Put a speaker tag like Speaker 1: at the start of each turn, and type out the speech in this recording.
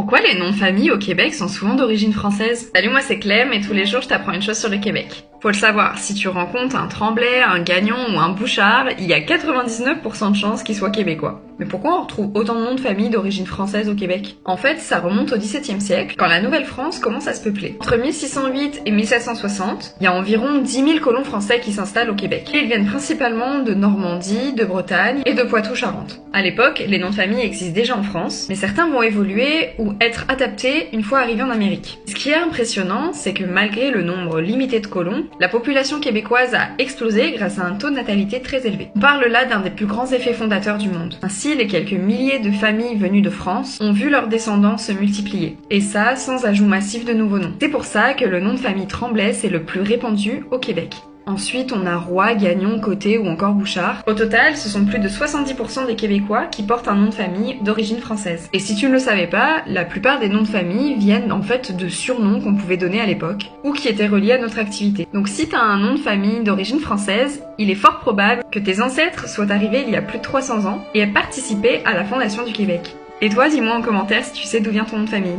Speaker 1: Pourquoi les noms de famille au Québec sont souvent d'origine française? Salut, moi c'est Clem et tous les jours je t'apprends une chose sur le Québec. Faut le savoir, si tu rencontres un Tremblay, un Gagnon ou un Bouchard, il y a 99% de chances qu'ils soient québécois. Mais pourquoi on retrouve autant de noms de famille d'origine française au Québec? En fait, ça remonte au XVIIe siècle, quand la Nouvelle-France commence à se peupler. Entre 1608 et 1760, il y a environ 10 000 colons français qui s'installent au Québec. Et ils viennent principalement de Normandie, de Bretagne et de Poitou-Charentes. À l'époque, les noms de famille existent déjà en France, mais certains vont évoluer ou être adaptés une fois arrivés en Amérique. Ce qui est impressionnant, c'est que malgré le nombre limité de colons, la population québécoise a explosé grâce à un taux de natalité très élevé. On parle là d'un des plus grands effets fondateurs du monde. Ainsi, les quelques milliers de familles venues de France ont vu leurs descendants se multiplier. Et ça, sans ajout massif de nouveaux noms. C'est pour ça que le nom de famille Tremblay est le plus répandu au Québec. Ensuite, on a Roy, Gagnon, Côté ou encore Bouchard. Au total, ce sont plus de 70% des Québécois qui portent un nom de famille d'origine française. Et si tu ne le savais pas, la plupart des noms de famille viennent en fait de surnoms qu'on pouvait donner à l'époque, ou qui étaient reliés à notre activité. Donc si t'as un nom de famille d'origine française, il est fort probable que tes ancêtres soient arrivés il y a plus de 300 ans et aient participé à la fondation du Québec. Et toi, dis-moi en commentaire si tu sais d'où vient ton nom de famille.